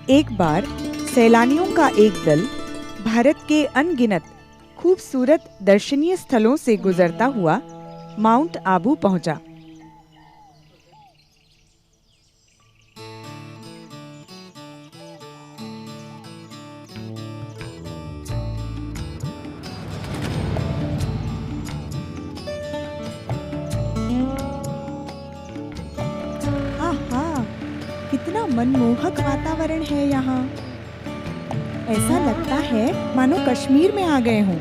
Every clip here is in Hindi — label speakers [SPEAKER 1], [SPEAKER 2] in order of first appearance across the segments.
[SPEAKER 1] एक बार सैलानियों का एक दल भारत के अनगिनत खूबसूरत दर्शनीय स्थलों से गुजरता हुआ माउंट आबू पहुंचा। आहा, कितना मनमोहक वातावरण है यहाँ। ऐसा लगता है मानो कश्मीर में आ गए हों।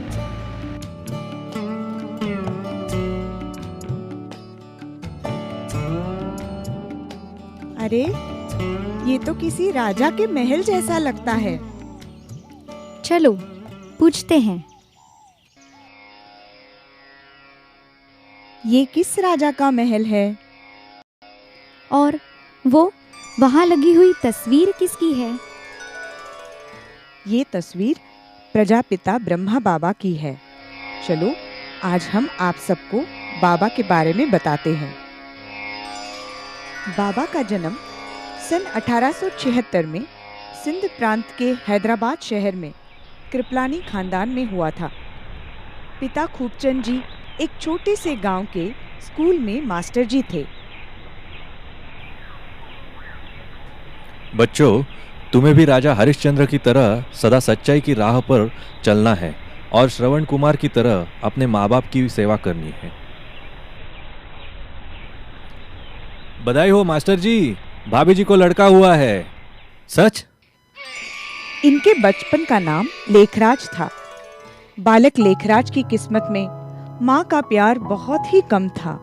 [SPEAKER 1] अरे, ये तो किसी राजा के महल जैसा लगता है।
[SPEAKER 2] चलो पूछते हैं।
[SPEAKER 1] ये किस राजा का महल है?
[SPEAKER 2] और वो वहाँ लगी हुई तस्वीर किसकी है?
[SPEAKER 1] ये तस्वीर प्रजापिता ब्रह्मा बाबा की है। चलो आज हम आप सबको बाबा के बारे में बताते हैं। बाबा का जन्म सन 1876 में सिंध प्रांत के हैदराबाद शहर में कृपलानी खानदान में हुआ था। पिता खूबचंद जी एक छोटे से गांव के स्कूल में मास्टर जी थे।
[SPEAKER 3] बच्चों, तुम्हें भी राजा हरिश्चंद्र की तरह सदा सच्चाई की राह पर चलना है और श्रवण कुमार की तरह अपने माँ बाप की सेवा करनी है। बधाई हो मास्टर जी, भाभी जी को लड़का हुआ है। सच?
[SPEAKER 1] इनके बचपन का नाम लेखराज था। बालक लेखराज की किस्मत में माँ का प्यार बहुत ही कम था।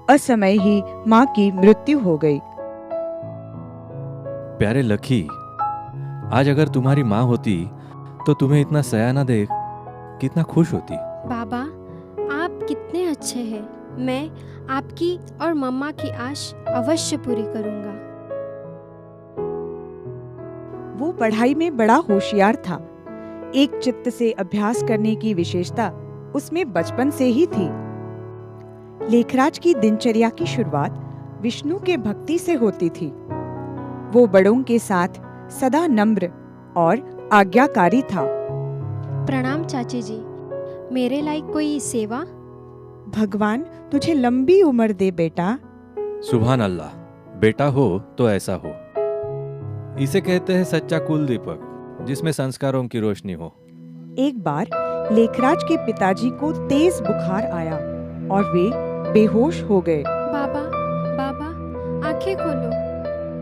[SPEAKER 1] असमय ही माँ की मृत्यु हो गई।
[SPEAKER 3] प्यारे लखी, आज अगर तुम्हारी माँ होती तो तुम्हें इतना सयाना देख कितना खुश होती।
[SPEAKER 4] बाबा, आप कितने अच्छे हैं। मैं आपकी और मम्मा की आश अवश्य पूरी करूंगा।
[SPEAKER 1] वो पढ़ाई में बड़ा होशियार था। एक चित्त से अभ्यास करने की विशेषता उसमें बचपन से ही थी। लेखराज की दिनचर्या की शुरुआत विष्णु के भक्ति से होती थी। वो बड़ों के साथ सदा नम्र और आज्ञाकारी था।
[SPEAKER 4] प्रणाम चाची जी, मेरे लायक कोई सेवा?
[SPEAKER 1] भगवान तुझे लंबी उम्र दे बेटा।
[SPEAKER 3] सुभान अल्लाह, बेटा हो तो ऐसा हो। इसे कहते हैं सच्चा कुल दीपक, जिसमें संस्कारों की रोशनी हो।
[SPEAKER 1] एक बार लेखराज के पिताजी को तेज बुखार आया और वे बेहोश हो गए।
[SPEAKER 4] बाबा, बाबा, आंखें खोलो,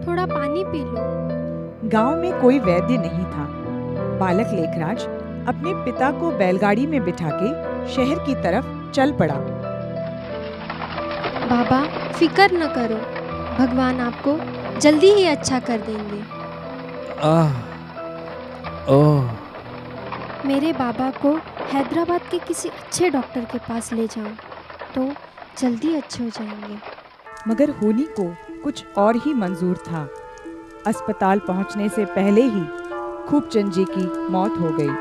[SPEAKER 4] थोड़ा पानी पी लो।
[SPEAKER 1] गांव में कोई वैद्य नहीं था। बालक लेखराज अपने पिता को बैलगाड़ी में बिठा के शहर की तरफ चल पड़ा।
[SPEAKER 4] बाबा, फिकर न करो, भगवान आपको जल्दी ही अच्छा कर देंगे।
[SPEAKER 3] ओह,
[SPEAKER 4] मेरे बाबा को हैदराबाद के किसी अच्छे डॉक्टर के पास ले जाओ तो जल्दी अच्छे हो जाएंगे।
[SPEAKER 1] मगर होनी को कुछ और ही मंजूर था। अस्पताल पहुंचने से पहले ही खूबचंद जी की मौत हो गई।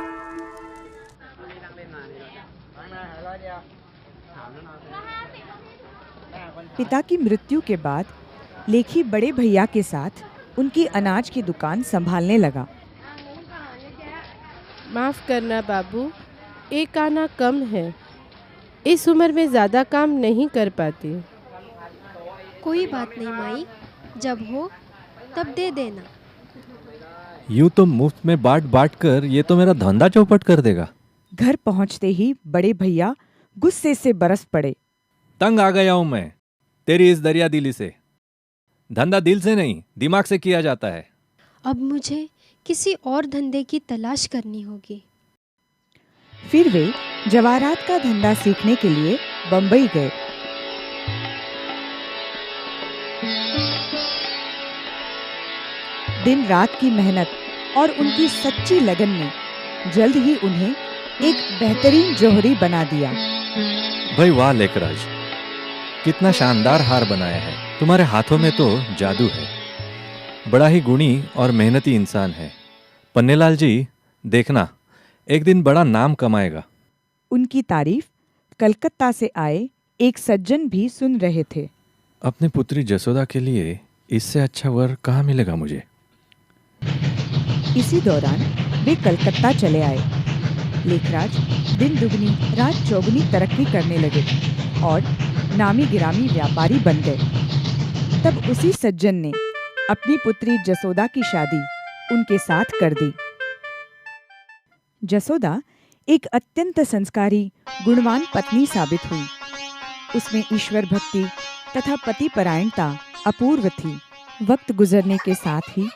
[SPEAKER 1] पिता की मृत्यु के बाद लेखी बड़े भैया के साथ उनकी अनाज की दुकान संभालने लगा।
[SPEAKER 5] माफ करना बाबू, एक आना कम है। इस उम्र में ज्यादा काम नहीं कर पाती।
[SPEAKER 4] कोई बात नहीं माई, जब हो तब दे देना।
[SPEAKER 3] यूं तो मुफ्त में बांट बांट कर ये तो मेरा धंधा चौपट कर देगा।
[SPEAKER 1] घर पहुंचते ही बड़े भैया गुस्से से बरस पड़े।
[SPEAKER 3] तंग आ गया हूं मैं तेरी इस दरिया दिली से। धंधा दिल से नहीं, दिमाग से किया जाता है।
[SPEAKER 4] अब मुझे किसी और धंधे की तलाश करनी होगी।
[SPEAKER 1] फिर वे जवाहरात का धंधा सीखने के लिए बंबई गए। दिन रात की मेहनत और उनकी सच्ची लगन ने जल्द ही उन्हें एक बेहतरीन जौहरी बना दिया।
[SPEAKER 3] भाई वाह लेखराज, कितना शानदार हार बनाया है। तुम्हारे हाथों में तो जादू है। बड़ा ही गुणी और मेहनती इंसान है। पन्नेलाल जी, देखना एक दिन बड़ा नाम कमाएगा।
[SPEAKER 1] उनकी तारीफ कलकत्ता से आए एक सज्जन भी सुन रहे थे।
[SPEAKER 3] अपनी पुत्री जसोदा के लिए इससे अच्छा वर कहाँ मिलेगा मुझे।
[SPEAKER 1] इसी दौरान वे कलकत्ता चले आए। लेखराज दिन दुगनी रात चौगुनी तरक्की करने लगे और नामी गिरामी व्यापारी बन गए। तब उसी सज्जन ने अपनी पुत्री जसोदा की शादी उनके साथ कर दी। जसोदा एक अत्यंत संस्कारी गुणवान पत्नी साबित हुई। उसमें ईश्वर भक्ति तथा पतिपरायणता अपूर्व थी। वक्त गुजरने के साथ ही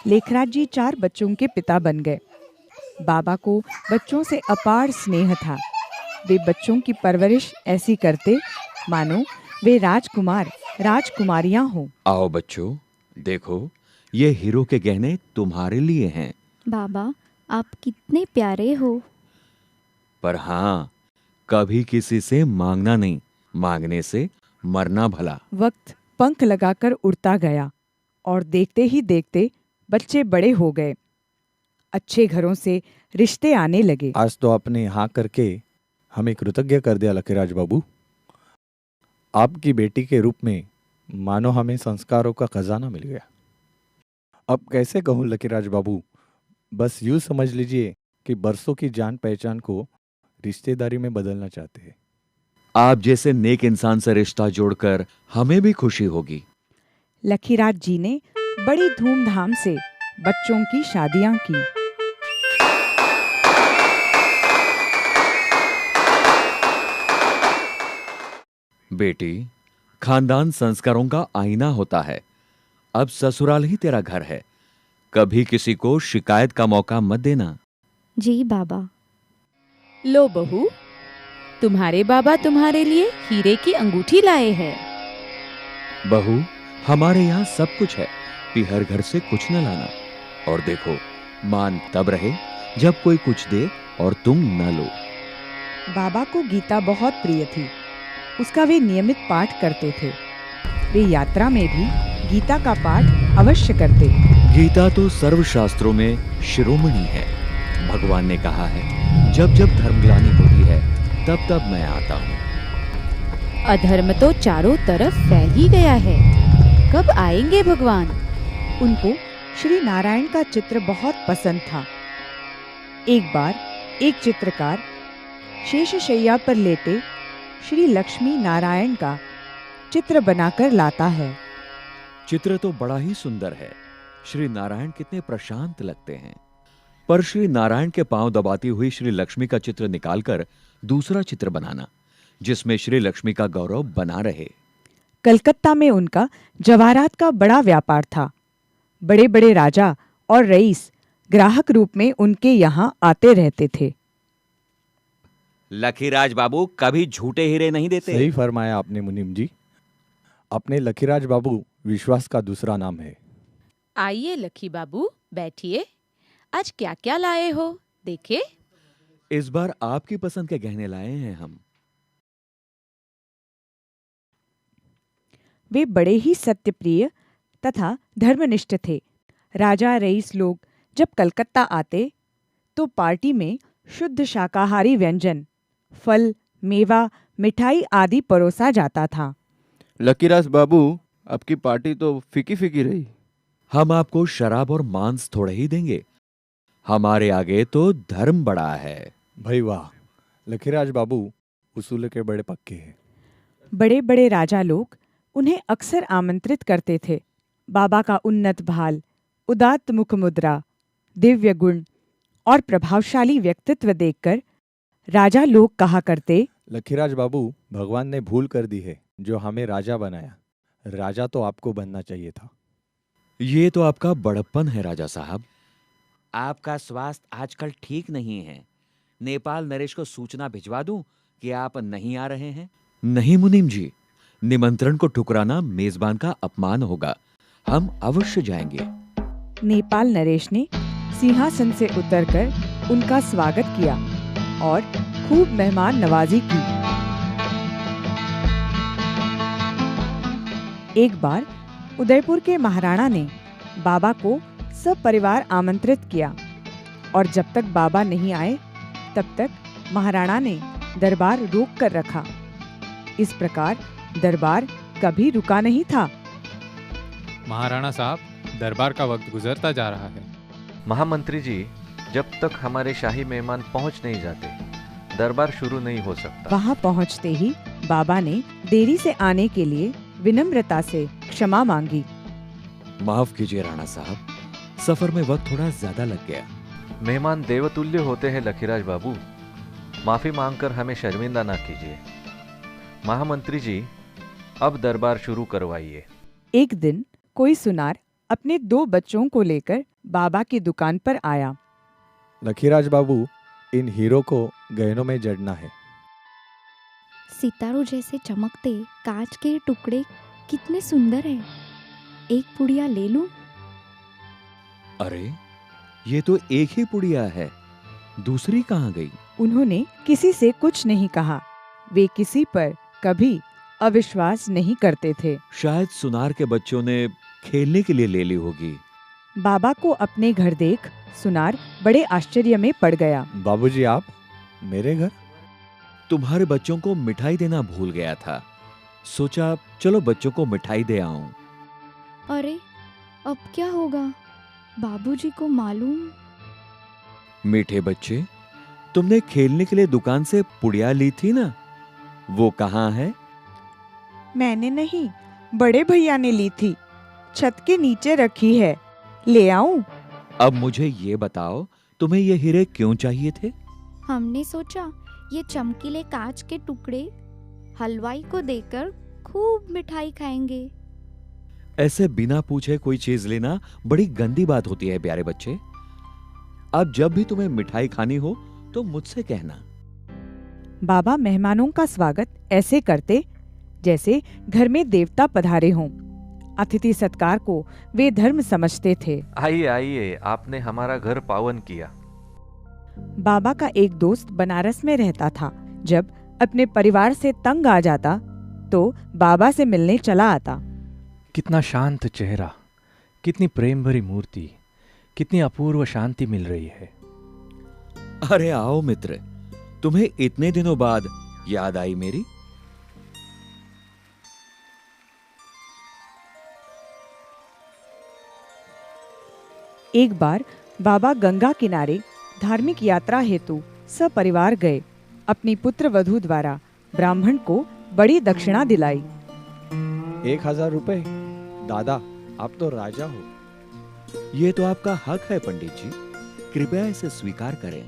[SPEAKER 1] लेखराज जी 4 बच्चों के पिता बन गए। बाबा को बच्चों से अपार स्नेह था। वे बच्चों की परवरिश ऐसी करते मानो वे राजकुमार राजकुमारियां हों।
[SPEAKER 6] आओ बच्चों, देखो ये हीरो के गहने तुम्हारे लिए हैं।
[SPEAKER 2] बाबा, आप कितने प्यारे हो।
[SPEAKER 6] पर हाँ, कभी किसी से मांगना नहीं, मांगने से मरना भला।
[SPEAKER 1] वक्त पंख लगाकर उड़ता गया और देखते ही देखते बच्चे बड़े हो गए। अच्छे घरों से रिश्ते आने लगे।
[SPEAKER 7] आज तो आपने यहाँ करके हमें कृतज्ञ कर दिया लकीराज बाबू। आपकी बेटी के रूप में मानो हमें संस्कारों का खजाना मिल गया। अब कैसे कहूँ लकीराज बाबू, बस यूँ समझ लीजिए कि बरसों की जान पहचान को रिश्तेदारी में बदलना चाहते हैं।
[SPEAKER 6] आप जैसे नेक इंसान से रिश्ता जोड़कर हमें भी खुशी होगी।
[SPEAKER 1] लकीराज जी ने बड़ी धूमधाम से बच्चों की शादियां की।
[SPEAKER 6] बेटी, खानदान संस्कारों का आईना होता है। अब ससुराल ही तेरा घर है। कभी किसी को शिकायत का मौका मत देना।
[SPEAKER 2] जी बाबा।
[SPEAKER 8] लो बहू, तुम्हारे बाबा तुम्हारे लिए हीरे की अंगूठी लाए हैं।
[SPEAKER 6] बहू, हमारे यहाँ सब कुछ है, हर घर से कुछ न लाना। और देखो, मान तब रहे जब कोई कुछ दे और तुम न लो।
[SPEAKER 1] बाबा को गीता बहुत प्रिय थी। उसका वे नियमित पाठ करते थे। वे यात्रा में भी गीता का पाठ अवश्य करते।
[SPEAKER 6] गीता तो सर्वशास्त्रों में शिरोमणि है। भगवान ने कहा है, जब जब धर्मग्लानि होती है तब तब मैं आता हूँ।
[SPEAKER 8] अधर्म तो चारों तरफ फैल ही गया है। कब आएंगे भगवान?
[SPEAKER 1] उनको श्री नारायण का चित्र बहुत पसंद था। एक बार एक चित्रकार शेषशैया पर लेटे श्री लक्ष्मी नारायण का चित्र बनाकर लाता है।
[SPEAKER 6] चित्र तो बड़ा ही सुंदर है। श्री नारायण कितने प्रशांत लगते हैं। पर श्री नारायण के पांव दबाती हुई श्री लक्ष्मी का चित्र निकालकर दूसरा चित्र बनाना, जिसमें श्री लक्ष्मी का गौरव बना रहे।
[SPEAKER 1] कलकत्ता में उनका जवाहरात का बड़ा व्यापार था। बड़े बड़े राजा और रईस ग्राहक रूप में उनके यहाँ आते रहते थे।
[SPEAKER 6] लकीराज बाबू कभी झूठे हीरे नहीं देते।
[SPEAKER 7] सही फरमाया आपने मुनीम जी। अपने लकीराज बाबू विश्वास का दूसरा नाम है।
[SPEAKER 8] आइए लकी बाबू, बैठिए। आज क्या क्या लाए हो, देखे।
[SPEAKER 6] इस बार आपकी पसंद के गहने लाए हैं हम।
[SPEAKER 1] वे बड़े ही सत्यप्रिय तथा धर्मनिष्ठ थे। राजा रईस लोग जब कलकत्ता आते तो पार्टी में शुद्ध शाकाहारी व्यंजन, फल, मेवा, मिठाई आदि परोसा जाता था।
[SPEAKER 9] लकीराज बाबू, आपकी पार्टी तो फीकी फीकी रही।
[SPEAKER 6] हम आपको शराब और मांस थोड़े ही देंगे। हमारे आगे तो धर्म बड़ा है।
[SPEAKER 7] भाई वाह, लकीराज बाबू उसूल के बड़े पक्के हैं।
[SPEAKER 1] बड़े बड़े राजा लोग उन्हें अक्सर आमंत्रित करते थे। बाबा का उन्नत भाल, उदात्त मुख मुद्रा, दिव्य गुण और प्रभावशाली व्यक्तित्व देखकर राजा लोग कहा करते,
[SPEAKER 7] लकीराज बाबू, भगवान ने भूल कर दी है जो हमें राजा बनाया। राजा तो आपको बनना चाहिए था।
[SPEAKER 6] ये तो आपका बड़प्पन है राजा साहब। आपका स्वास्थ्य आजकल ठीक नहीं है। नेपाल नरेश को सूचना भिजवा दूं कि आप नहीं आ रहे हैं? नहीं मुनीम जी, निमंत्रण को ठुकराना मेजबान का अपमान होगा। हम अवश्य जाएंगे।
[SPEAKER 1] नेपाल नरेश ने सिंहासन से उतरकर उनका स्वागत किया और खूब मेहमान नवाजी की। एक बार उदयपुर के महाराणा ने बाबा को सब परिवार आमंत्रित किया और जब तक बाबा नहीं आए तब तक महाराणा ने दरबार रोक कर रखा। इस प्रकार दरबार कभी रुका नहीं था।
[SPEAKER 10] महाराणा साहब, दरबार का वक्त गुजरता जा रहा है।
[SPEAKER 3] महामंत्री जी, जब तक हमारे शाही मेहमान पहुंच नहीं जाते, दरबार शुरू नहीं हो सकता।
[SPEAKER 1] वहां पहुंचते ही बाबा ने देरी से आने के लिए विनम्रता से क्षमा मांगी।
[SPEAKER 6] माफ कीजिए राणा साहब, सफर में वक्त थोड़ा ज्यादा लग गया।
[SPEAKER 3] मेहमान देवतुल्य होते हैं लखीराज बाबू, माफी मांगकर हमें शर्मिंदा ना कीजिए। महामंत्री जी, अब दरबार शुरू करवाइए।
[SPEAKER 1] एक दिन कोई सुनार अपने 2 बच्चों को लेकर बाबा की दुकान पर आया।
[SPEAKER 7] लखीराज बाबू, इन हीरो को गहनों में जड़ना है।
[SPEAKER 2] सितारों जैसे चमकते कांच के टुकड़े कितने सुंदर हैं। एक पुड़िया ले लूं?
[SPEAKER 6] अरे, ये तो एक ही पुड़िया है, दूसरी कहाँ गई?
[SPEAKER 1] उन्होंने किसी से कुछ नहीं कहा। वे किसी पर कभी अविश्वास नहीं करते थे।
[SPEAKER 6] शायद सुनार के बच्चों ने खेलने के लिए ले ली होगी।
[SPEAKER 1] बाबा को अपने घर देख सुनार बड़े आश्चर्य में पड़ गया।
[SPEAKER 7] बाबूजी, आप मेरे घर?
[SPEAKER 6] तुम्हारे बच्चों को मिठाई देना भूल गया था, सोचा चलो बच्चों को मिठाई दे आऊं।
[SPEAKER 2] अरे, अब क्या होगा? बाबूजी को मालूम?
[SPEAKER 6] मीठे बच्चे, तुमने खेलने के लिए दुकान से पुड़िया ली थी ना, वो कहाँ है?
[SPEAKER 1] मैंने नहीं, बड़े भैया ने ली थी, छत के नीचे रखी है, ले आऊं?
[SPEAKER 6] अब मुझे ये बताओ, तुम्हें ये हीरे क्यों चाहिए थे?
[SPEAKER 2] हमने सोचा ये चमकीले कांच के टुकड़े हलवाई को देकर खूब मिठाई खाएंगे।
[SPEAKER 6] ऐसे बिना पूछे कोई चीज लेना बड़ी गंदी बात होती है प्यारे बच्चे। अब जब भी तुम्हें मिठाई खानी हो तो मुझसे कहना।
[SPEAKER 1] बाबा मेहमानों का स्वागत ऐसे करते जैसे घर में देवता पधारे हों। अतिथि सत्कार को वे धर्म समझते थे।
[SPEAKER 3] आइए आइए, आपने हमारा घर पावन किया।
[SPEAKER 1] बाबा का एक दोस्त बनारस में रहता था। जब अपने परिवार से तंग आ जाता तो बाबा से मिलने चला आता।
[SPEAKER 3] कितना शांत चेहरा, कितनी प्रेम भरी मूर्ति, कितनी अपूर्व शांति मिल रही है।
[SPEAKER 6] अरे आओ मित्र, तुम्हें इतने दिनों बाद याद आई मेरी।
[SPEAKER 1] एक बार बाबा गंगा किनारे धार्मिक यात्रा हेतु सपरिवार गए। अपनी पुत्र वधू द्वारा ब्राह्मण को बड़ी दक्षिणा दिलाई।
[SPEAKER 7] 1000 रुपए? दादा, आप तो राजा हो।
[SPEAKER 6] ये तो आपका हक है पंडित जी, कृपया इसे स्वीकार करें।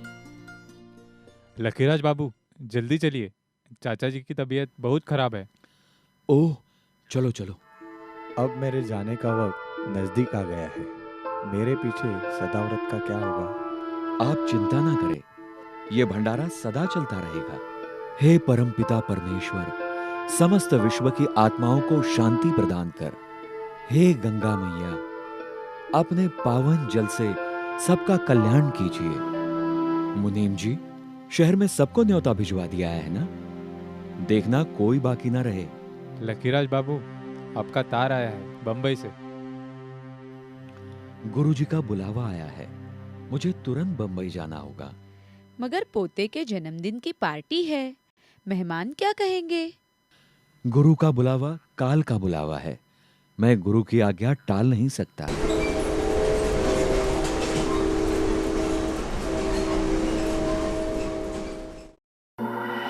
[SPEAKER 10] लखीराज बाबू, जल्दी चलिए, चाचा जी की तबीयत बहुत खराब है।
[SPEAKER 6] ओह, चलो चलो।
[SPEAKER 7] अब मेरे जाने का वक्त नजदीक आ गया है। मेरे पीछे सदाव्रत का क्या होगा?
[SPEAKER 6] आप चिंता ना करें, ये भंडारा सदा चलता रहेगा। हे परमपिता परमेश्वर, समस्त विश्व की आत्माओं को शांति प्रदान कर। हे गंगा मैया, अपने पावन जल से सबका कल्याण कीजिए। मुनीम जी, शहर में सबको न्योता भिजवा दिया है ना? देखना कोई बाकी ना रहे।
[SPEAKER 10] लखीराज बाबू, आपका तार आया है बंबई से।
[SPEAKER 6] गुरुजी का बुलावा आया है, मुझे तुरंत बंबई जाना होगा।
[SPEAKER 8] मगर पोते के जन्मदिन की पार्टी है, मेहमान क्या कहेंगे?
[SPEAKER 6] गुरु का बुलावा काल का बुलावा है, मैं गुरु की आज्ञा टाल नहीं सकता।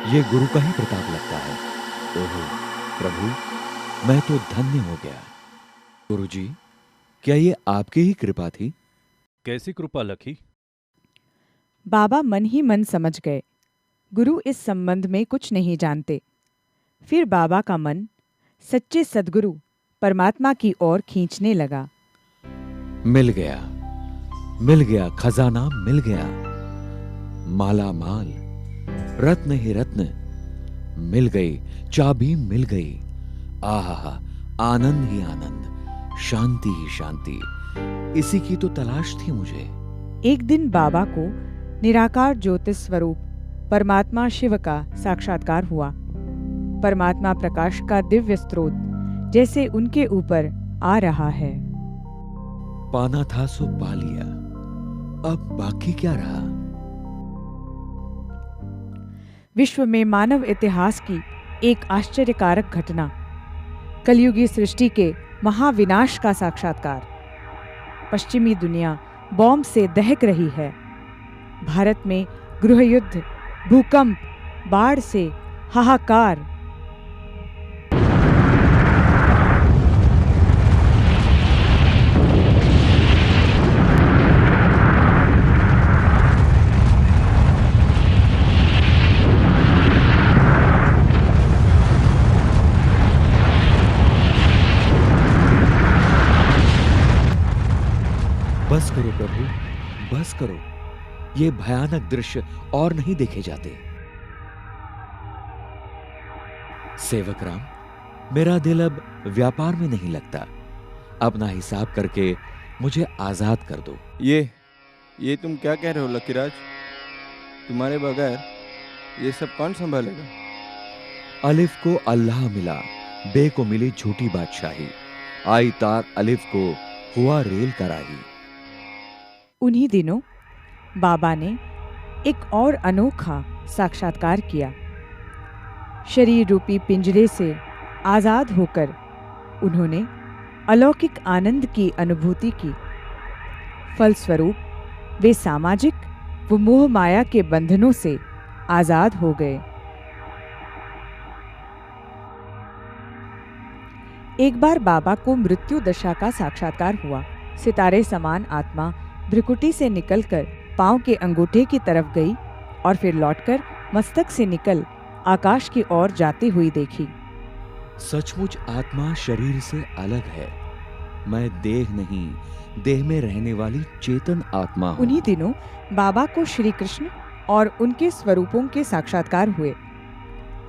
[SPEAKER 6] ये गुरु का ही प्रताप लगता है। ओहो प्रभु, मैं तो धन्य हो गया। गुरुजी, क्या ये आपकी ही कृपा थी?
[SPEAKER 3] कैसी कृपा लखी?
[SPEAKER 1] बाबा मन ही मन समझ गए, गुरु इस संबंध में कुछ नहीं जानते। फिर बाबा का मन सच्चे सद्गुरु परमात्मा की ओर खींचने लगा।
[SPEAKER 6] मिल गया खजाना, मिल गया माला माल, रत्न ही रत्न, मिल गई चाबी, मिल गई। आहा, आनंद ही आनंद, शांति ही शांति, इसी की तो तलाश थी मुझे।
[SPEAKER 1] एक दिन बाबा को निराकार ज्योतिष स्वरूप परमात्मा शिव का साक्षात्कार हुआ। परमात्मा प्रकाश का दिव्य स्रोत जैसे उनके ऊपर आ रहा है।
[SPEAKER 6] पाना था सो पा लिया, अब बाकी क्या रहा?
[SPEAKER 1] विश्व में मानव इतिहास की एक आश्चर्यकारक घटना, कलयुगी सृष्टि के महाविनाश का साक्षात्कार। पश्चिमी दुनिया बॉम्ब से दहक रही है। भारत में गृहयुद्ध, भूकंप, बाढ़ से हाहाकार।
[SPEAKER 6] बस करो प्रभु, बस करो। ये भयानक दृश्य और नहीं देखे जाते। सेवक राम, मेरा दिल अब व्यापार में नहीं लगता। अपना हिसाब करके मुझे आजाद कर दो।
[SPEAKER 9] ये तुम क्या कह रहे हो लकीराज? तुम्हारे बगैर ये सब कौन संभालेगा?
[SPEAKER 6] अलिफ को अल्लाह मिला, बे को मिली झूठी बादशाही। आई तार अलिफ को हुआ रेल कराही।
[SPEAKER 1] उन्हीं दिनों बाबा ने एक और अनोखा साक्षात्कार किया। शरीर रूपी पिंजरे से आजाद होकर उन्होंने अलौकिक आनंद की अनुभूति की। फलस्वरूप वे सामाजिक व मोह माया के बंधनों से आजाद हो गए। एक बार बाबा को मृत्यु दशा का साक्षात्कार हुआ। सितारे समान आत्मा भ्रिकुटी से निकलकर पांव के अंगूठे की तरफ गई और फिर लौटकर मस्तक से निकल आकाश की ओर जाती हुई देखी।
[SPEAKER 6] सचमुच आत्मा शरीर से अलग है। मैं देह नहीं, देह में रहने वाली चेतन आत्मा हूँ।
[SPEAKER 1] उन्हीं दिनों बाबा को श्री कृष्ण और उनके स्वरूपों के साक्षात्कार हुए।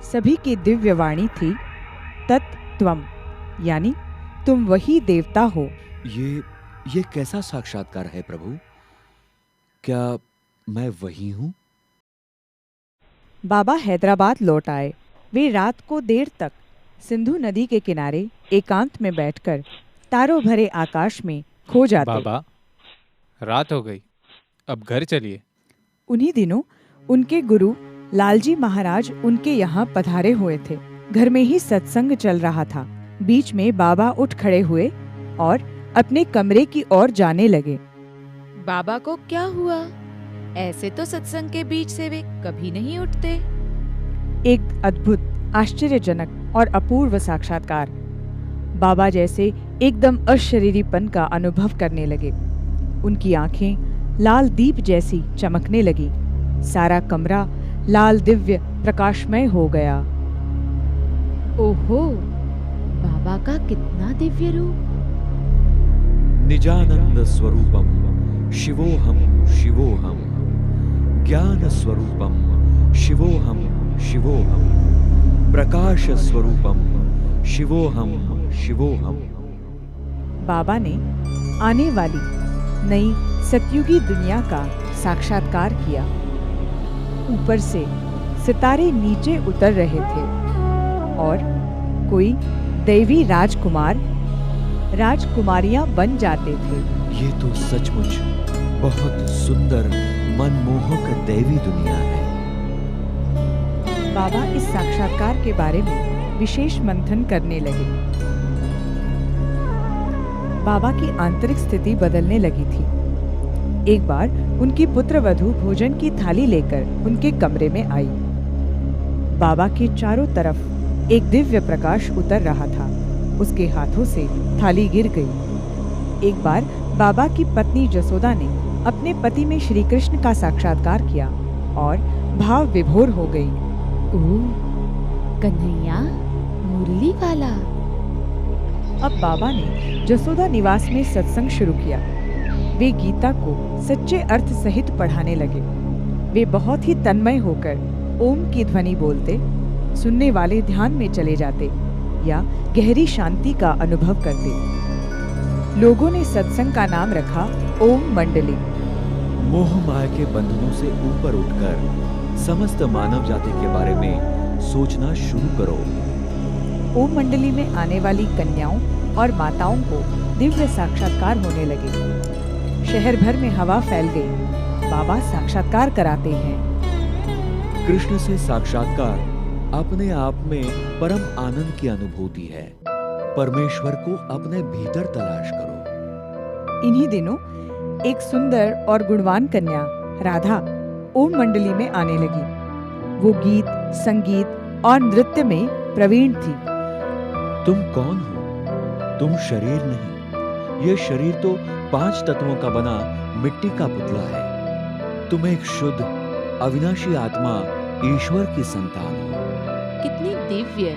[SPEAKER 1] सभी की दिव्य वाणी थी, तत्त्वम, यानी तुम वही देवता हो।
[SPEAKER 6] ये कैसा साक्षात्कार है प्रभु? क्या मैं वही हूं?
[SPEAKER 1] बाबा हैदराबाद लौट आए। वे रात को देर तक सिंधु नदी के किनारे एकांत में बैठकर तारों भरे आकाश में खो जाते।
[SPEAKER 10] बाबा, रात हो गई, अब घर चलिए।
[SPEAKER 1] उन्हीं दिनों उनके गुरु लालजी महाराज उनके यहाँ पधारे हुए थे। घर में ही सत्संग चल रहा था। बीच में बाबा उठ खड़े हुए और अपने कमरे की ओर जाने लगे।
[SPEAKER 8] बाबा को क्या हुआ? ऐसे तो सत्संग के बीच से वे कभी नहीं उठते।
[SPEAKER 1] एक अद्भुत, आश्चर्यजनक और अपूर्व साक्षात्कार। बाबा जैसे एकदम अशरीरीपन का अनुभव करने लगे। उनकी आंखें लाल दीप जैसी चमकने लगी। सारा कमरा लाल दिव्य प्रकाशमय हो गया।
[SPEAKER 8] ओहो, बाबा का कितना दिव्य रूप!
[SPEAKER 6] निजानंद स्वरूपम शिवोहम शिवोहम, ज्ञान स्वरूपम शिवोहम शिवोहम, प्रकाश स्वरूपम शिवोहम शिवोहम।
[SPEAKER 1] बाबा ने आने वाली नई सतयुगी दुनिया का साक्षात्कार किया। ऊपर से सितारे नीचे उतर रहे थे और कोई दैवी राजकुमार, राजकुमारियां बन जाते थे।
[SPEAKER 6] ये तो सचमुच बहुत सुंदर, मनमोहक दैवी दुनिया है।
[SPEAKER 1] बाबा इस साक्षात्कार के बारे में विशेष मंथन करने लगे। बाबा की आंतरिक स्थिति बदलने लगी थी। एक बार उनकी पुत्रवधू भोजन की थाली लेकर उनके कमरे में आई। बाबा के चारों तरफ एक दिव्य प्रकाश उतर रहा था। उसके हाथों से थाली गिर गई। एक बार बाबा की पत्नी जसोदा ने अपने पति में श्री कृष्ण का साक्षात्कार किया और भाव विभोर हो गई।
[SPEAKER 8] ओह, कन्हैया मुरली वाला।
[SPEAKER 1] अब बाबा ने जसोदा निवास में सत्संग शुरू किया। वे गीता को सच्चे अर्थ सहित पढ़ाने लगे। वे बहुत ही तन्मय होकर ओम की ध्वनि बोलते, सुनने वाले ध्यान में चले जाते या गहरी शांति का अनुभव करते। लोगों ने सत्संग का नाम रखा ओम मंडली।
[SPEAKER 6] मोह माया के बंधनों से ऊपर उठकर समस्त मानव जाति के बारे में सोचना शुरू करो।
[SPEAKER 1] ओम मंडली में आने वाली कन्याओं और माताओं को दिव्य साक्षात्कार होने लगे। शहर भर में हवा फैल गई। बाबा साक्षात्कार कराते हैं।
[SPEAKER 6] कृष्ण से साक्षात्कार अपने आप में परम आनंद की अनुभूति है। परमेश्वर को अपने भीतर तलाश करो।
[SPEAKER 1] इन्हीं दिनों एक सुंदर और गुणवान कन्या राधा ओम मंडली में आने लगी। वो गीत, संगीत और नृत्य में प्रवीण थी।
[SPEAKER 6] तुम कौन हो? तुम शरीर नहीं, ये शरीर तो 5 तत्वों का बना मिट्टी का पुतला है। तुम एक शुद्ध अविनाशी आत्मा, ईश्वर की संतान हो।
[SPEAKER 8] कितनी दिव्य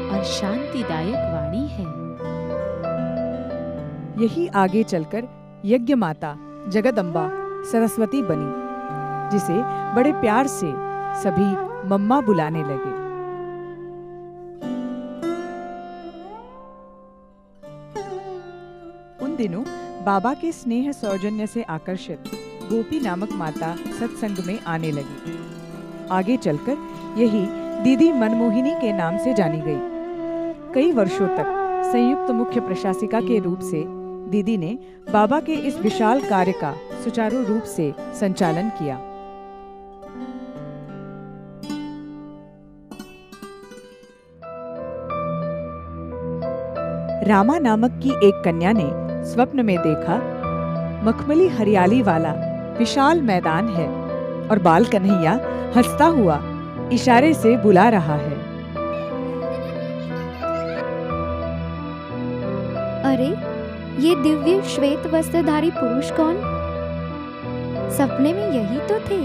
[SPEAKER 8] और शांतिदायक वाणी है।
[SPEAKER 1] यही आगे चलकर यज्ञ माता जगदम्बा सरस्वती बनी, जिसे बड़े प्यार से सभी मम्मा बुलाने लगे। उन दिनों बाबा के स्नेह सौजन्य से आकर्षित गोपी नामक माता सत्संग में आने लगी। आगे चलकर यही दीदी मनमोहिनी के नाम से जानी गई। कई वर्षों तक संयुक्त मुख्य प्रशासिका के रूप से दीदी ने बाबा के इस विशाल कार्य का सुचारू रूप से संचालन किया। रामा नामक की एक कन्या ने स्वप्न में देखा, मखमली हरियाली वाला विशाल मैदान है और बाल कन्हैया हंसता हुआ इशारे से बुला रहा है।
[SPEAKER 2] अरे, ये दिव्य श्वेत वस्त्रधारी पुरुष कौन? सपने में यही तो थे।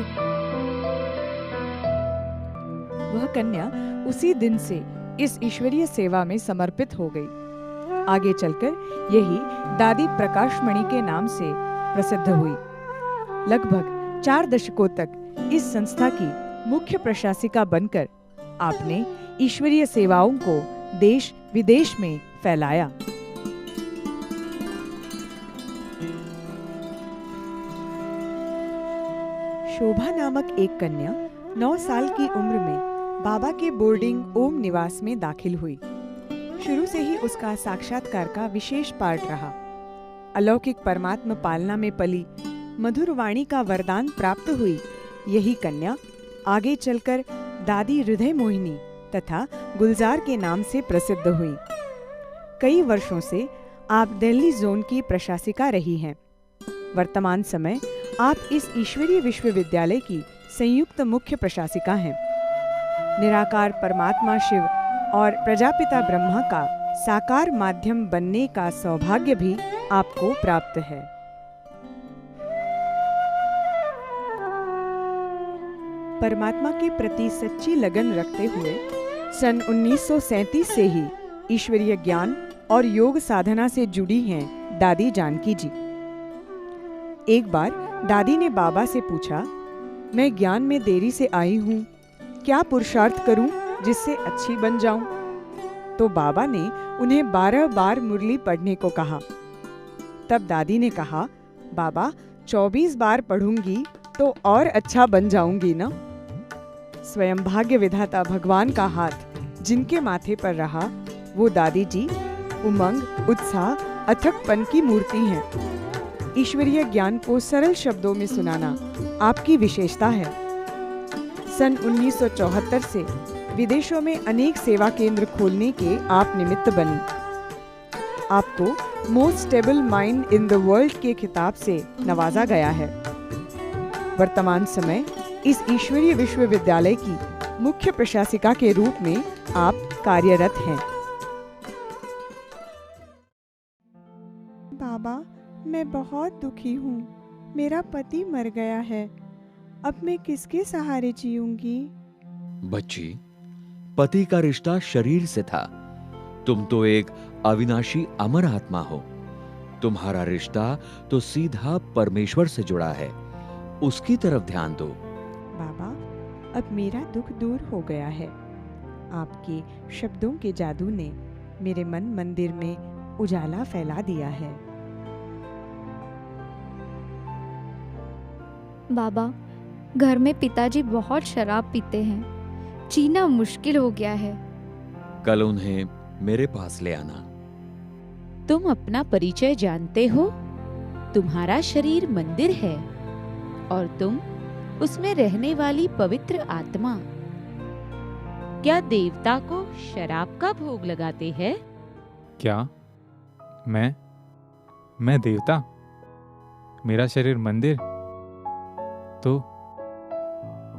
[SPEAKER 1] वह कन्या उसी दिन से इस ईश्वरीय सेवा में समर्पित हो गई। आगे चलकर यही दादी प्रकाशमणि के नाम से प्रसिद्ध हुई। लगभग 4 दशकों तक इस संस्था की मुख्य प्रशासिका बनकर आपने ईश्वरीय सेवाओं को देश विदेश में फैलाया। शोभा नामक एक कन्या 9 साल की उम्र में बाबा के बोर्डिंग ओम निवास में दाखिल हुई। शुरू से ही उसका साक्षात्कार का विशेष पार्ट रहा। अलौकिक परमात्मा पालना में पली, मधुर वाणी का वरदान प्राप्त हुई यही कन्या आगे चलकर दादी हृदय मोहिनी तथा गुलजार के नाम से प्रसिद्ध हुई। कई वर्षों से आप दिल्ली जोन की प्रशासिका रही हैं। वर्तमान समय आप इस ईश्वरीय विश्वविद्यालय की संयुक्त मुख्य प्रशासिका हैं। निराकार परमात्मा शिव और प्रजापिता ब्रह्मा का साकार माध्यम बनने का सौभाग्य भी आपको प्राप्त है। परमात्मा के प्रति सच्ची लगन रखते हुए सन 1937 से ही ईश्वरीय ज्ञान और योग साधना से जुड़ी हैं दादी जानकी जी। एक बार दादी ने बाबा से पूछा, मैं ज्ञान में देरी से आई हूँ, क्या पुरुषार्थ करूं जिससे अच्छी बन जाऊं? तो बाबा ने उन्हें 12 बार मुरली पढ़ने को कहा। तब दादी ने कहा, बाबा 24 बार पढ़ूंगी तो और अच्छा बन जाऊंगी ना। स्वयं भाग्य विधाता भगवान का हाथ जिनके माथे पर रहा, वो दादी जी उमंग, उत्साह, अथकपन की मूर्ति हैं। ईश्वरीय ज्ञान को सरल शब्दों में सुनाना आपकी विशेषता है। सन 1974 से विदेशों में अनेक सेवा केंद्र खोलने के आप निमित्त बनी। आपको most stable mind in the world के खिताब से नवाजा गया है। वर्तमान समय इस ईश्वरीय विश्वविद्यालय की मुख्य प्रशासिका के रूप में आप कार्यरत हैं।
[SPEAKER 11] बाबा, मैं बहुत दुखी हूँ। मेरा पति मर गया है। अब मैं किसके सहारे जीऊंगी?
[SPEAKER 6] बच्ची, पति का रिश्ता शरीर से था। तुम तो एक अविनाशी अमर आत्मा हो। तुम्हारा रिश्ता तो सीधा परमेश्वर से जुड़ा है। उसकी तरफ ध्यान दो।
[SPEAKER 11] बाबा, अब मेरा दुख दूर हो गया है। आपके शब्दों के जादू ने मेरे मन मंदिर में उजाला फैला दिया है।
[SPEAKER 2] बाबा, घर में पिताजी बहुत शराब पीते हैं। जीना मुश्किल हो गया है।
[SPEAKER 6] कल उन्हें मेरे पास ले आना।
[SPEAKER 8] तुम अपना परिचय जानते हो? तुम्हारा शरीर मंदिर है और तुम उसमें रहने वाली पवित्र आत्मा। क्या देवता को शराब का भोग लगाते हैं?
[SPEAKER 10] क्या मैं देवता? मेरा शरीर मंदिर,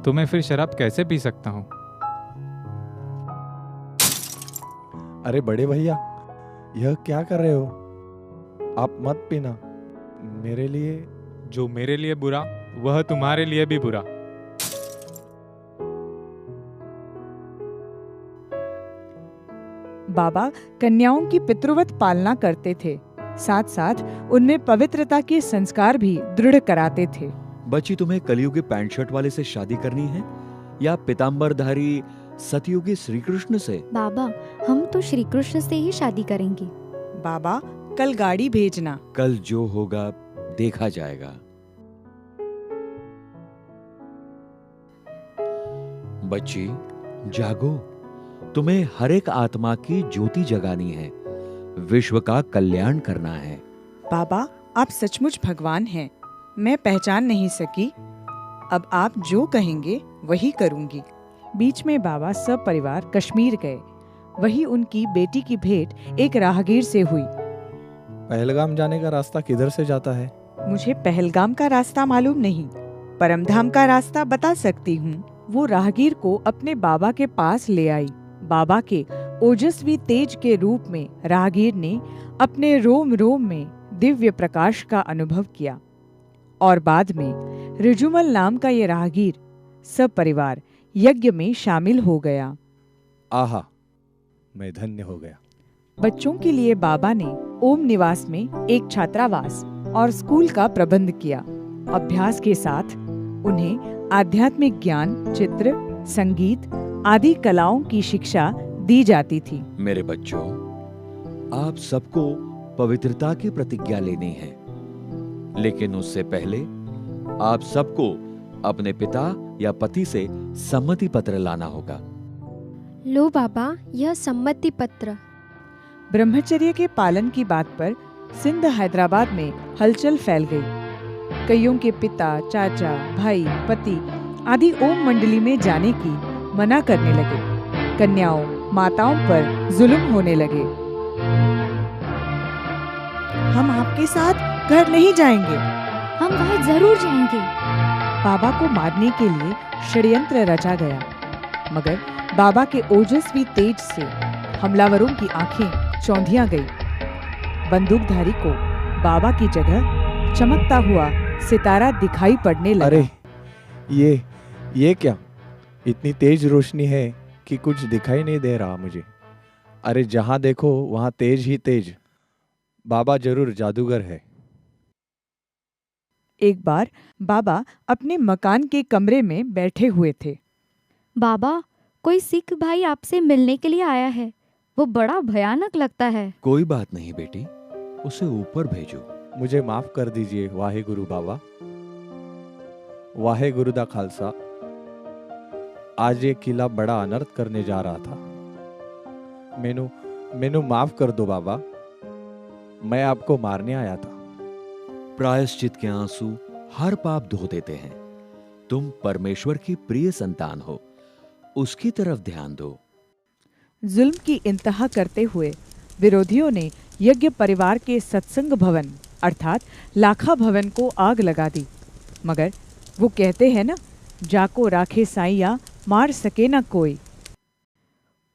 [SPEAKER 10] तो मैं फिर शराब कैसे पी सकता हूँ?
[SPEAKER 7] अरे बड़े भैया, यह क्या कर रहे हो? आप मत पीना। मेरे लिए
[SPEAKER 10] जो मेरे लिए बुरा वह तुम्हारे लिए भी बुरा।
[SPEAKER 1] बाबा कन्याओं की पितृवत पालना करते थे, साथ साथ उनमें पवित्रता के संस्कार भी दृढ़ कराते थे।
[SPEAKER 6] बच्ची, तुम्हें कलयुगी पैंट शर्ट वाले से शादी करनी है या पीतांबरधारी सतयुगी श्री कृष्ण से?
[SPEAKER 2] बाबा, हम तो श्री कृष्ण से ही शादी करेंगे।
[SPEAKER 1] बाबा, कल गाड़ी भेजना।
[SPEAKER 6] कल जो होगा देखा जाएगा। बच्ची, जागो। तुम्हें हर एक आत्मा की ज्योति जगानी है, विश्व का कल्याण करना है।
[SPEAKER 1] बाबा, आप सचमुच भगवान हैं। मैं पहचान नहीं सकी। अब आप जो कहेंगे वही करूंगी। बीच में बाबा सब परिवार कश्मीर गए। वही उनकी बेटी की भेंट एक राहगीर से हुई।
[SPEAKER 7] पहलगाम जाने का रास्ता किधर से जाता है?
[SPEAKER 1] मुझे पहलगाम का रास्ता मालूम नहीं, परमधाम का रास्ता बता सकती हूँ। वो राहगीर को अपने बाबा के पास ले आई। बाबा के ओजस्वी तेज के रूप में राहगीर ने अपने रोम रोम में दिव्य प्रकाश का अनुभव किया और बाद में रिजुमल नाम का ये राहगीर सब परिवार यज्ञ में शामिल हो गया।
[SPEAKER 7] आहा, मैं धन्य हो गया।
[SPEAKER 1] बच्चों के लिए बाबा ने ओम निवास में एक छात्रावास और स्कूल का प्रबंध किया। अभ्यास के साथ उन्हें आध्यात्मिक ज्ञान, चित्र, संगीत आदि कलाओं की शिक्षा दी जाती थी।
[SPEAKER 6] मेरे बच्चों, आप सबको पवित्रता की प्रतिज्ञा लेनी है, लेकिन उससे पहले आप सबको अपने पिता या पति से सम्मति पत्र लाना होगा।
[SPEAKER 4] लो बाबा, यह सम्मति पत्र।
[SPEAKER 1] ब्रह्मचर्य के पालन की बात पर सिंध हैदराबाद में हलचल फैल गई। कईयों के पिता, चाचा, भाई, पति आदि ओम मंडली में जाने की मना करने लगे। कन्याओं, माताओं पर जुल्म होने लगे। हम आपके साथ घर नहीं जाएंगे।
[SPEAKER 2] हम वहाँ जरूर जाएंगे।
[SPEAKER 1] बाबा को मारने के लिए षड्यंत्र रचा गया, मगर बाबा के ओजस्वी तेज से हमलावरों की आंखें चौंधिया गई। बंदूकधारी को बाबा की जगह चमकता हुआ सितारा दिखाई पड़ने लगा।
[SPEAKER 7] अरे ये क्या? इतनी तेज रोशनी है कि कुछ दिखाई नहीं दे रहा मुझे। अरे जहां देखो वहां तेज ही तेज। बाबा जरूर जादूगर है।
[SPEAKER 1] एक बार बाबा अपने मकान के कमरे में बैठे हुए थे।
[SPEAKER 2] बाबा, कोई सिख भाई आपसे मिलने के लिए आया है। वो बड़ा भयानक लगता है।
[SPEAKER 6] कोई बात नहीं बेटी, उसे ऊपर भेजो।
[SPEAKER 7] मुझे माफ कर दीजिए वाहे गुरु बाबा। वाहे गुरु दा खालसा। आज ये किला बड़ा अनर्थ करने जा रहा था। मेनू माफ कर दो बाबा, मैं आपको मारने आया था।
[SPEAKER 6] प्रायश्चित के आंसू हर पाप धो देते हैं। तुम परमेश्वर की प्रिय संतान हो, उसकी तरफ ध्यान दो।
[SPEAKER 1] जुल्म की इंतहा करते हुए विरोधियों ने यज्ञ परिवार के सत्संग भवन अर्थात लाखा भवन को आग लगा दी। मगर वो कहते हैं ना, जाको राखे साईया मार सके ना कोई।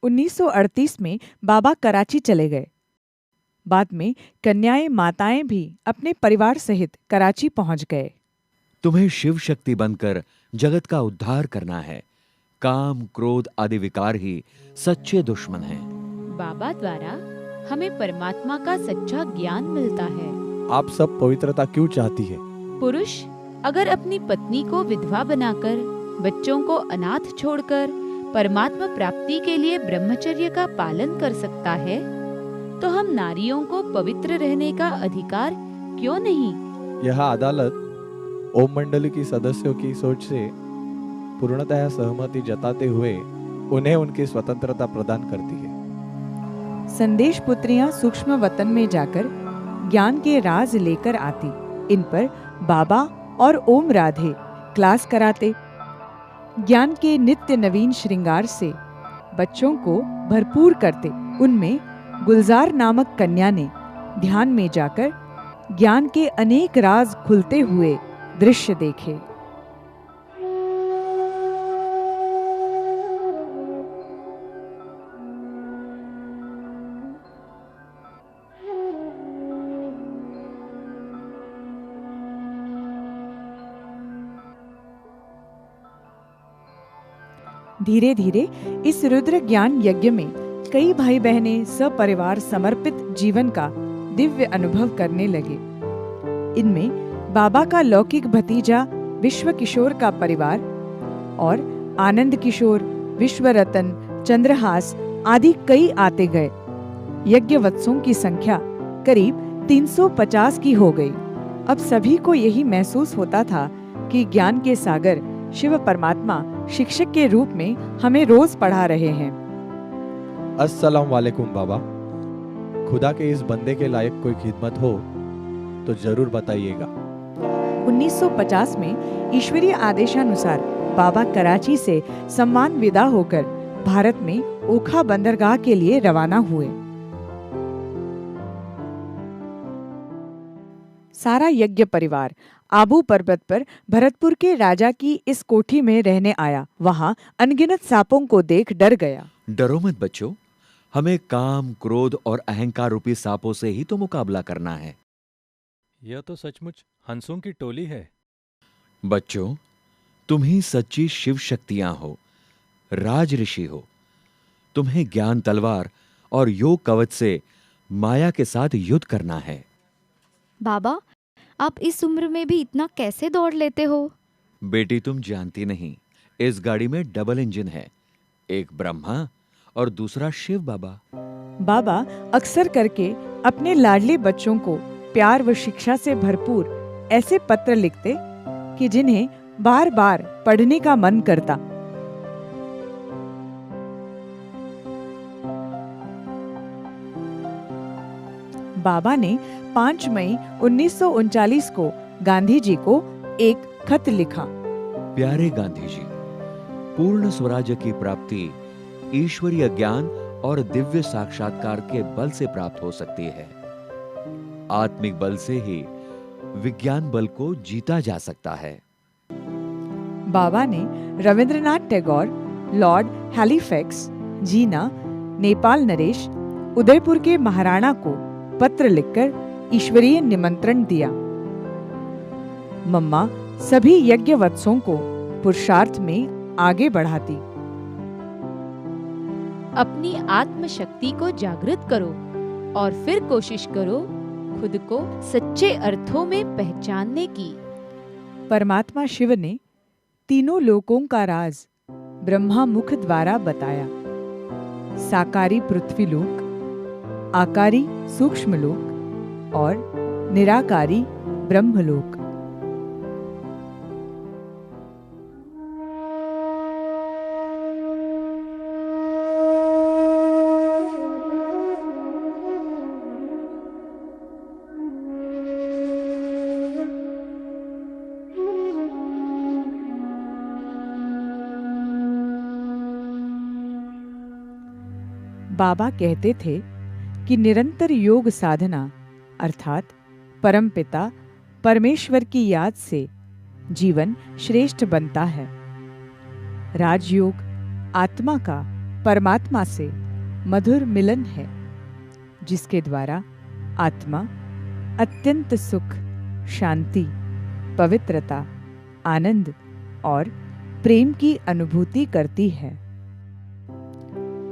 [SPEAKER 1] 1938 में बाबा कराची चले गए। बाद में कन्याएं, माताएं भी अपने परिवार सहित कराची पहुंच गए।
[SPEAKER 6] तुम्हें शिव शक्ति बनकर जगत का उद्धार करना है। काम, क्रोध आदि विकार ही सच्चे दुश्मन हैं।
[SPEAKER 8] बाबा द्वारा हमें परमात्मा का सच्चा ज्ञान मिलता है।
[SPEAKER 7] आप सब पवित्रता क्यों चाहती है?
[SPEAKER 8] पुरुष अगर अपनी पत्नी को विधवा बनाकर, बच्चों को अनाथ छोड़कर परमात्मा प्राप्ति के लिए ब्रह्मचर्य का पालन कर सकता है, तो हम नारियों को पवित्र रहने का अधिकार क्यों नहीं?
[SPEAKER 7] यह अदालत ओम मंडली की सदस्यों की सोच से पूर्णतः सहमति जताते हुए उन्हें उनकी स्वतंत्रता प्रदान करती है।
[SPEAKER 1] संदेश पुत्रियां सूक्ष्म वतन में जाकर ज्ञान के राज लेकर आती। इन पर बाबा और ओम राधे क्लास कराते। ज्ञान के नित्य नवीन श्रृंगार से बच्चों को भरपूर करते। उनमें गुलजार नामक कन्या ने ध्यान में जाकर ज्ञान के अनेक राज खुलते हुए दृश्य देखे। धीरे धीरे इस रुद्र ज्ञान यज्ञ में कई भाई बहनें सपरिवार समर्पित जीवन का दिव्य अनुभव करने लगे। इनमें बाबा का लौकिक भतीजा विश्व किशोर का परिवार और आनंद किशोर, विश्वरतन, चंद्रहास आदि कई आते गए। यज्ञवत्सों की संख्या करीब 350 की हो गई। अब सभी को यही महसूस होता था कि ज्ञान के सागर शिव परमात्मा शिक्षक के रूप में हमें रोज पढ़ा रहे हैं।
[SPEAKER 7] अस्सलाम वालेकुम बाबा। खुदा के इस बंदे के लायक कोई खिदमत हो तो जरूर बताइएगा।
[SPEAKER 1] 1950 में ईश्वरीय आदेशानुसार बाबा कराची से सम्मान विदा होकर भारत में ओखा बंदरगाह के लिए रवाना हुए। सारा यज्ञ परिवार आबू पर्वत पर भरतपुर के राजा की इस कोठी में रहने आया। वहां अनगिनत सांपों को देख डर गया।
[SPEAKER 6] डरो मत बच्चों, हमें काम, क्रोध और अहंकार रूपी सांपों से ही तो मुकाबला करना है।
[SPEAKER 3] यह तो सचमुच हंसों की टोली है।
[SPEAKER 6] बच्चों, तुम ही सच्ची शिव शक्तियां हो, राज ऋषि हो। तुम्हें ज्ञान तलवार और योग कवच से माया के साथ युद्ध करना है।
[SPEAKER 2] बाबा, आप इस उम्र में भी इतना कैसे दौड़ लेते हो?
[SPEAKER 6] बेटी, तुम जानती नहीं, इस गाड़ी में डबल इंजन है, एक ब्रह्मा और दूसरा शिव बाबा।
[SPEAKER 1] बाबा अक्सर करके अपने लाडले बच्चों को प्यार व शिक्षा से भरपूर ऐसे पत्र लिखते कि जिन्हें बार बार पढ़ने का मन करता। बाबा ने 5 मई 1939 को गांधी जी को एक खत लिखा।
[SPEAKER 6] प्यारे गांधी जी, पूर्ण स्वराज्य की प्राप्ति ईश्वरीय ज्ञान और दिव्य साक्षात्कार के बल से प्राप्त हो सकती है। आत्मिक बल से ही विज्ञान बल को जीता जा सकता है।
[SPEAKER 1] बाबा ने रविंद्रनाथ टैगोर, लॉर्ड हैलिफैक्स, जीना, नेपाल नरेश, उदयपुर के महाराणा को पत्र लिखकर ईश्वरीय निमंत्रण दिया। मम्मा सभी यज्ञवत्सों को पुरुषार्थ में आगे बढ़ाती।
[SPEAKER 8] अपनी आत्मशक्ति को जागृत करो और फिर कोशिश करो खुद को सच्चे अर्थों में पहचानने की।
[SPEAKER 1] परमात्मा शिव ने तीनों लोकों का राज ब्रह्मा मुख द्वारा बताया। साकारी पृथ्वीलोक, आकारी सूक्ष्मलोक और निराकारी ब्रह्मलोक। बाबा कहते थे कि निरंतर योग साधना अर्थात परमपिता परमेश्वर की याद से जीवन श्रेष्ठ बनता है। राजयोग आत्मा का परमात्मा से मधुर मिलन है, जिसके द्वारा आत्मा अत्यंत सुख, शांति, पवित्रता, आनंद और प्रेम की अनुभूति करती है।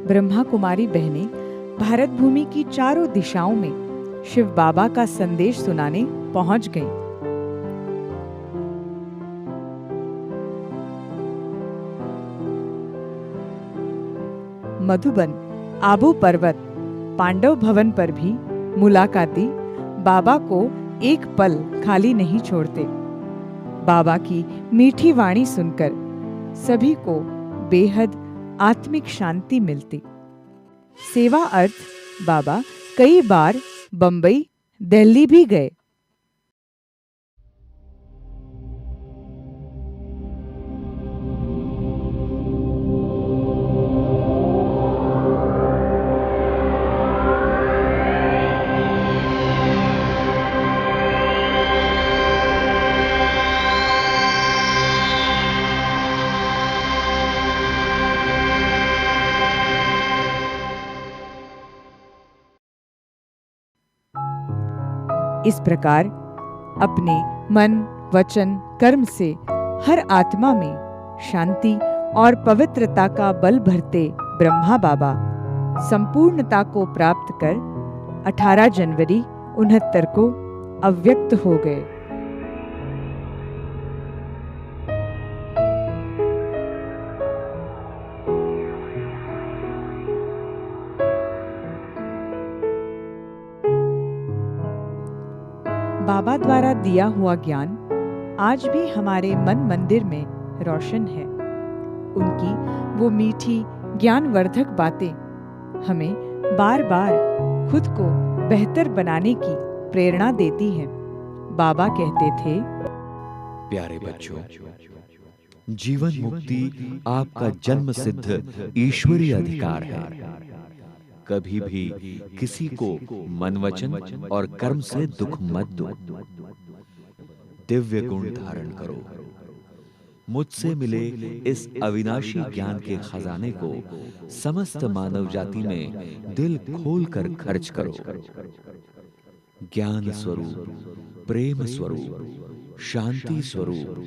[SPEAKER 1] ब्रह्मा कुमारी बहनें भारत भूमि की चारों दिशाओं में शिव बाबा का संदेश सुनाने पहुंच गईं। मधुबन, आबू पर्वत, पांडव भवन पर भी मुलाकाती बाबा को एक पल खाली नहीं छोड़ते। बाबा की मीठी वाणी सुनकर सभी को बेहद आत्मिक शांति मिलती। सेवा अर्थ बाबा कई बार बंबई, दिल्ली भी गए। इस प्रकार अपने मन, वचन, कर्म से हर आत्मा में शांति और पवित्रता का बल भरते ब्रह्मा बाबा संपूर्णता को प्राप्त कर 18 जनवरी 69 को अव्यक्त हो गए। बाबा द्वारा दिया हुआ ज्ञान आज भी हमारे मन मंदिर में रोशन है। उनकी वो मीठी ज्ञानवर्धक बातें हमें बार बार खुद को बेहतर बनाने की प्रेरणा देती हैं। बाबा कहते थे,
[SPEAKER 6] प्यारे बच्चों, जीवन मुक्ति आपका जन्म सिद्ध ईश्वरीय अधिकार है। कभी भी किसी को मन, वचन और कर्म से दुख मत दो। दिव्य गुण धारण करो। मुझसे मिले इस अविनाशी ज्ञान के खजाने को समस्त मानव जाति में दिल खोलकर खर्च करो। ज्ञान स्वरूप, प्रेम स्वरूप, शांति स्वरूप,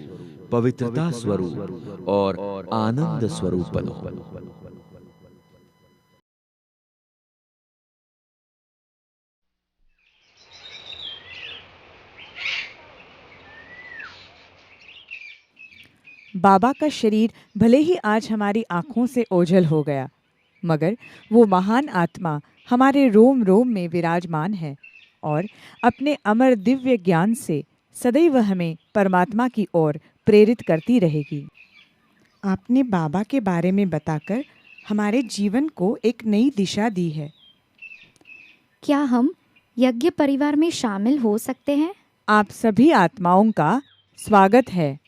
[SPEAKER 6] पवित्रता स्वरूप और आनंद स्वरूप बनो।
[SPEAKER 1] बाबा का शरीर भले ही आज हमारी आंखों से ओझल हो गया, मगर वो महान आत्मा हमारे रोम रोम में विराजमान है और अपने अमर दिव्य ज्ञान से सदैव हमें परमात्मा की ओर प्रेरित करती रहेगी।
[SPEAKER 11] आपने बाबा के बारे में बताकर हमारे जीवन को एक नई दिशा दी है।
[SPEAKER 2] क्या हम यज्ञ परिवार में शामिल हो सकते हैं?
[SPEAKER 1] आप सभी आत्माओं का स्वागत है।